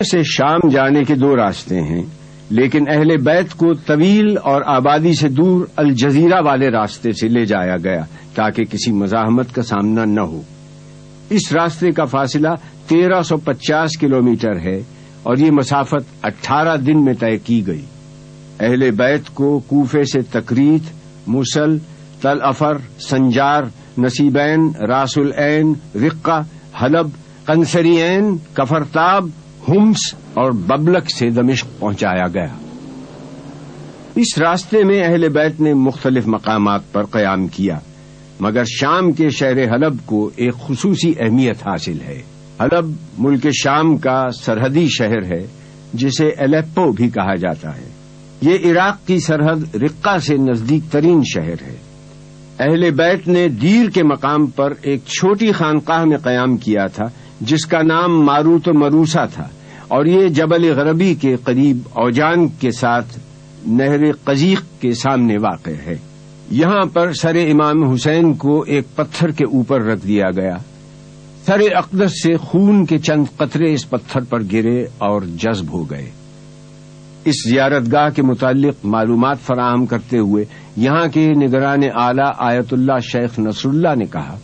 سے شام جانے کے دو راستے ہیں، لیکن اہل بیت کو طویل اور آبادی سے دور الجزیرہ والے راستے سے لے جایا گیا تاکہ کسی مزاحمت کا سامنا نہ ہو۔ اس راستے کا فاصلہ 1350 کلومیٹر ہے اور یہ مسافت 18 دن میں طے کی گئی۔ اہل بیت کو کوفے سے تکریت، موصل، تل افر، سنجار، نصیبین، راس العین، رقہ، حلب، قنصرین، کفرتاب، ہمس اور ببلک سے دمشق پہنچایا گیا۔ اس راستے میں اہل بیت نے مختلف مقامات پر قیام کیا، مگر شام کے شہر حلب کو ایک خصوصی اہمیت حاصل ہے۔ حلب ملک شام کا سرحدی شہر ہے جسے الیپو بھی کہا جاتا ہے۔ یہ عراق کی سرحد رقہ سے نزدیک ترین شہر ہے۔ اہل بیت نے دیر کے مقام پر ایک چھوٹی خانقاہ میں قیام کیا تھا جس کا نام ماروت و مروسا تھا، اور یہ جبل غربی کے قریب اوجان کے ساتھ نہر قزیق کے سامنے واقع ہے۔ یہاں پر سر امام حسین کو ایک پتھر کے اوپر رکھ دیا گیا۔ سر اقدس سے خون کے چند قطرے اس پتھر پر گرے اور جذب ہو گئے۔ اس زیارت گاہ کے متعلق معلومات فراہم کرتے ہوئے یہاں کے نگران اعلی آیت اللہ شیخ نصر اللہ نے کہا،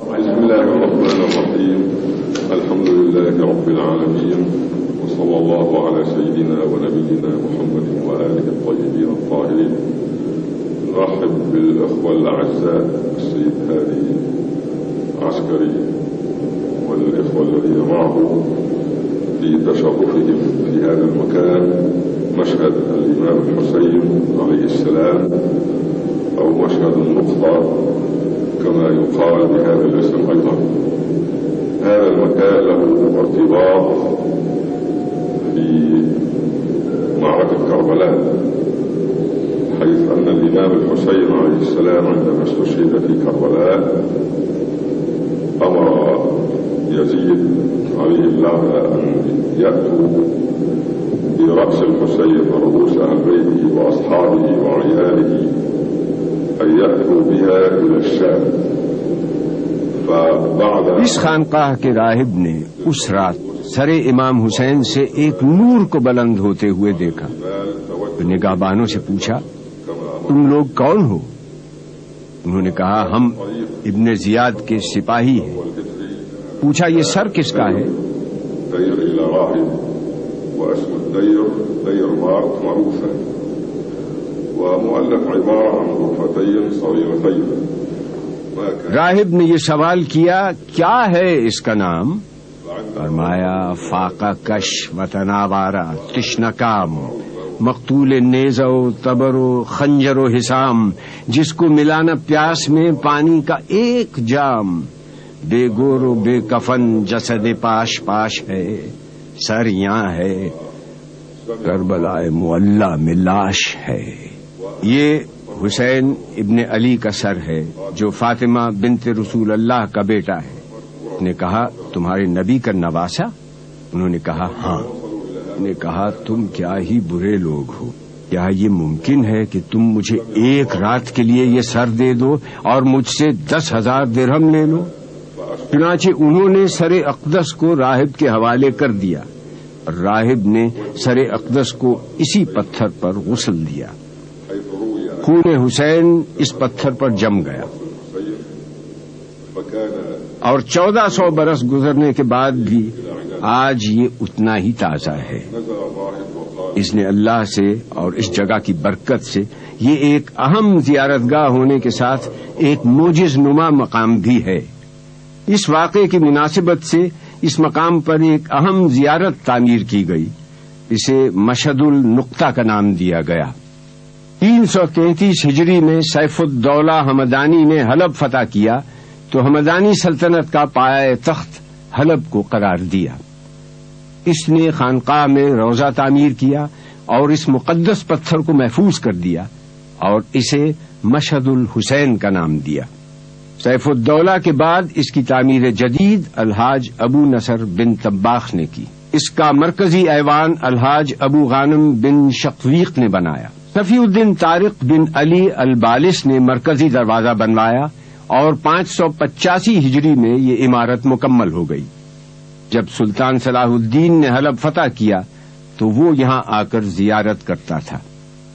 بسم اللہ الرحمن الرحیم، الحمد للہ رب العالمین، وصلی اللہ علی سیدنا و نبینا محمد وآلہ الطیبین الطاہرین۔ نرحب بالاخوة الاعزاء السيد هادي عسكري والاخوة الذين معه في تشرفهم في هذا المكان، مشهد الإمام الحسين عليه السلام أو مشهد النقطة كما يقال بهذا الاسم أيضا۔ هذا المكان له ارتباط في معركة كربلاء، حيث أن الإمام الحسين عليه السلام عندما استشهد في كربلاء أمر يزيد عليه اللعنة أن يأتوا برأس الحسين ورؤوس أهل بيته وأصحابه وعياله أن يأتوا بها إلى الشام۔ فبعد اس خانقاہ کے راہب نے اس رات سر امام حسین سے ایک نور کو بلند ہوتے ہوئے دیکھا تو نگہبانوں سے پوچھا، تم لوگ کون ہو؟ انہوں نے کہا، ہم ابن زیاد کے سپاہی ہیں۔ پوچھا، یہ سر کس کا ہے؟ دير إلى راهب، واسم الدير دير معروفة، ومؤلف عبارة عن غرفتين صغيرتين۔ راہب نے یہ سوال کیا، کیا ہے اس کا نام؟ فرمایا، فاقہ کش وتناوارا تشنکام، مقتول نیز و تبر و خنجر و حسام، جس کو ملانا پیاس میں پانی کا ایک جام، بے گور و بے کفن جسد پاش پاش ہے، سر یہاں ہے کربلا معلی میں لاش ہے۔ یہ حسین ابن علی کا سر ہے جو فاطمہ بنت رسول اللہ کا بیٹا ہے۔ نے کہا، تمہارے نبی کا نواسا؟ انہوں نے کہا، ہاں۔ نے کہا، تم کیا ہی برے لوگ ہو، کیا یہ ممکن ہے کہ تم مجھے ایک رات کے لیے یہ سر دے دو اور مجھ سے 10,000 درہم لے لو؟ چنانچہ انہوں نے سر اقدس کو راہب کے حوالے کر دیا، اور راہب نے سر اقدس کو اسی پتھر پر غسل دیا۔ خون حسین اس پتھر پر جم گیا، اور 1400 برس گزرنے کے بعد بھی آج یہ اتنا ہی تازہ ہے۔ اس نے اللہ سے اور اس جگہ کی برکت سے یہ ایک اہم زیارت گاہ ہونے کے ساتھ ایک معجز نما مقام بھی ہے۔ اس واقعے کی مناسبت سے اس مقام پر ایک اہم زیارت تعمیر کی گئی، اسے مشہد النقطہ کا نام دیا گیا۔ 333 ہجری میں سیف الدولہ ہمدانی نے حلب فتح کیا تو ہمدانی سلطنت کا پایہ تخت حلب کو قرار دیا۔ اس نے خانقاہ میں روضہ تعمیر کیا اور اس مقدس پتھر کو محفوظ کر دیا اور اسے مشہد الحسین کا نام دیا۔ سیف الدولہ کے بعد اس کی تعمیر جدید الحاج ابو نصر بن طباخ نے کی۔ اس کا مرکزی ایوان الحاج ابو غانم بن شقویق نے بنایا۔ صفی الدین طارق بن علی البالس نے مرکزی دروازہ بنوایا اور 585 ہجری میں یہ عمارت مکمل ہو گئی۔ جب سلطان صلاح الدین نے حلب فتح کیا تو وہ یہاں آ کر زیارت کرتا تھا۔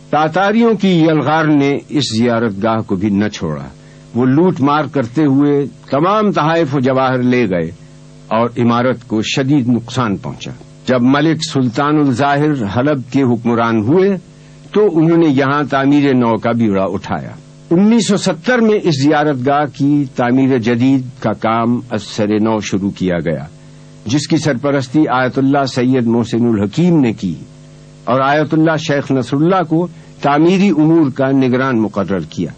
تاتاریوں کی یلغار نے اس زیارت گاہ کو بھی نہ چھوڑا، وہ لوٹ مار کرتے ہوئے تمام تحائف و جواہر لے گئے اور عمارت کو شدید نقصان پہنچا۔ جب ملک سلطان الظاہر حلب کے حکمران ہوئے تو انہوں نے یہاں تعمیر نو کا بیڑا اٹھایا۔ 1970 میں اس زیارت گاہ کی تعمیر جدید کا کام از سر نو شروع کیا گیا، جس کی سرپرستی آیت اللہ سید محسن الحکیم نے کی اور آیت اللہ شیخ نصر اللہ کو تعمیری امور کا نگران مقرر کیا۔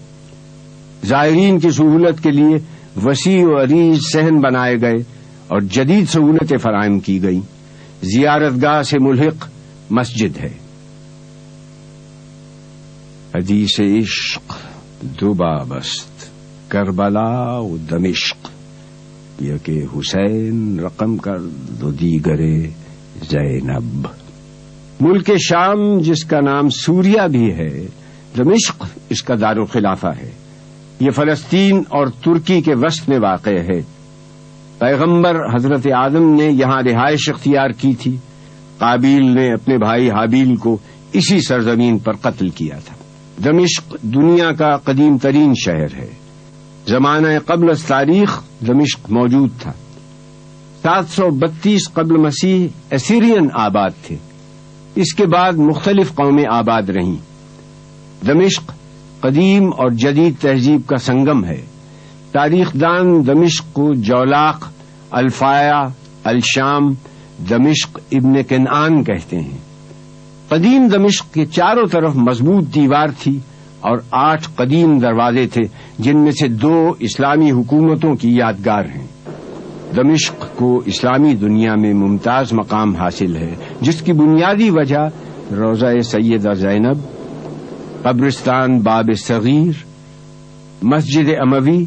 زائرین کی سہولت کے لیے وسیع و عریض صحن بنائے گئے اور جدید سہولتیں فراہم کی گئیں۔ زیارت گاہ سے ملحق مسجد ہے۔ حدیث عشق دو بابست کربلا و دمشق، یک حسین رقم کر دو دیگرے زینب۔ ملک شام جس کا نام سوریہ بھی ہے، دمشق اس کا دارالخلافہ ہے۔ یہ فلسطین اور ترکی کے وسط میں واقع ہے۔ پیغمبر حضرت آدم نے یہاں رہائش اختیار کی تھی۔ قابیل نے اپنے بھائی حابیل کو اسی سرزمین پر قتل کیا تھا۔ دمشق دنیا کا قدیم ترین شہر ہے۔ زمانہ قبل از تاریخ دمشق موجود تھا۔ 732 قبل مسیح اسیرین آباد تھے۔ اس کے بعد مختلف قومیں آباد رہیں۔ دمشق قدیم اور جدید تہذیب کا سنگم ہے۔ تاریخ دان دمشق کو جولاق، الفایا، الشام، دمشق ابن کنعان کہتے ہیں۔ قدیم دمشق کے چاروں طرف مضبوط دیوار تھی اور 8 قدیم دروازے تھے، جن میں سے 2 اسلامی حکومتوں کی یادگار ہیں۔ دمشق کو اسلامی دنیا میں ممتاز مقام حاصل ہے، جس کی بنیادی وجہ روضہ سیدہ زینب، قبرستان باب صغیر، مسجد اموی،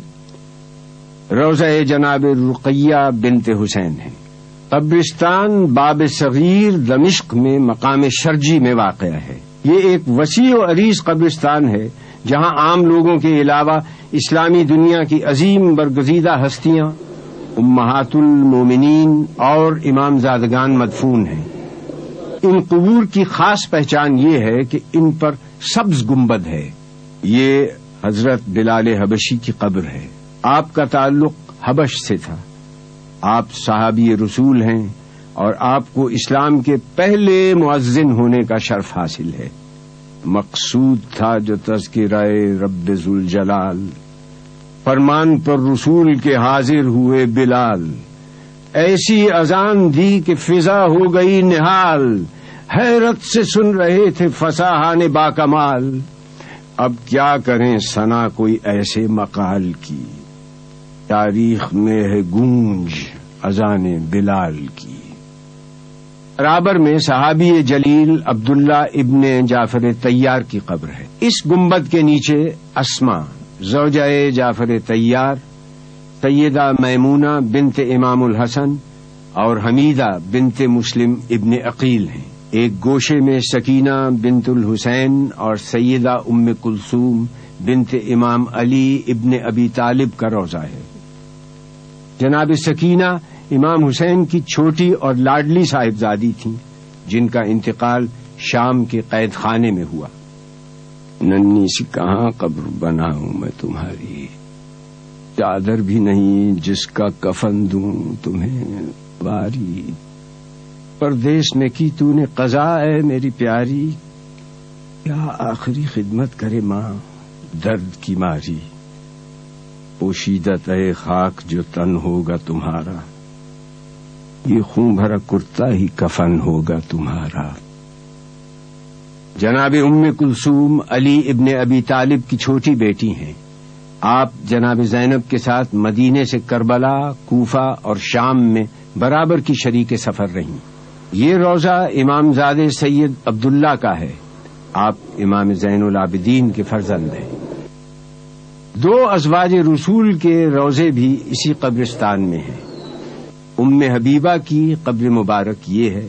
روضہ جناب رقیہ بنت حسین ہے۔ قبرستان باب صغیر دمشق میں مقام شرجی میں واقع ہے۔ یہ ایک وسیع و عریض قبرستان ہے جہاں عام لوگوں کے علاوہ اسلامی دنیا کی عظیم برگزیدہ ہستیاں، امہات المومنین اور امام زادگان مدفون ہیں۔ ان قبور کی خاص پہچان یہ ہے کہ ان پر سبز گنبد ہے۔ یہ حضرت بلال حبشی کی قبر ہے۔ آپ کا تعلق حبش سے تھا۔ آپ صحابی رسول ہیں اور آپ کو اسلام کے پہلے مؤذن ہونے کا شرف حاصل ہے۔ مقصود تھا جو تذکرہ رب ذوالجلال، فرمان پر رسول کے حاضر ہوئے بلال، ایسی اذان دی کہ فضا ہو گئی نہال، حیرت سے سن رہے تھے فصاحان باکمال، اب کیا کریں ثنا کوئی ایسے مقال کی، تاریخ میں ہے گونج اذان بلال کی۔ رابر میں صحابی جلیل عبداللہ ابن جعفر طیار کی قبر ہے۔ اس گنبد کے نیچے اسما زوجہ جعفر طیار، سیدہ میمونہ بنت امام الحسن اور حمیدہ بنت مسلم ابن عقیل ہیں۔ ایک گوشے میں سکینہ بنت الحسین اور سیدہ ام کلثوم بنت امام علی ابن ابی طالب کا روضہ ہے۔ جناب سکینہ امام حسین کی چھوٹی اور لاڈلی صاحبزادی تھیں، جن کا انتقال شام کے قید خانے میں ہوا۔ ننھی سی کہاں قبر بناؤں میں تمہاری، چادر بھی نہیں جس کا کفن دوں تمہیں واری، پردیس میں کی تو نے قضا ہے میری پیاری، کیا آخری خدمت کرے ماں درد کی ماری، پوشیدہ اے خاک جو تن ہوگا تمہارا، یہ خون بھرا کرتا ہی کفن ہوگا تمہارا۔ جناب ام کلثوم علی ابن ابی طالب کی چھوٹی بیٹی ہیں۔ آپ جناب زینب کے ساتھ مدینے سے کربلا، کوفہ اور شام میں برابر کی شریک سفر رہیں۔ یہ روضہ امام زادہ سید عبداللہ کا ہے۔ آپ امام زین العابدین کے فرزند ہیں۔ 2 ازواج رسول کے روضے بھی اسی قبرستان میں ہیں۔ ام حبیبہ کی قبر مبارک یہ ہے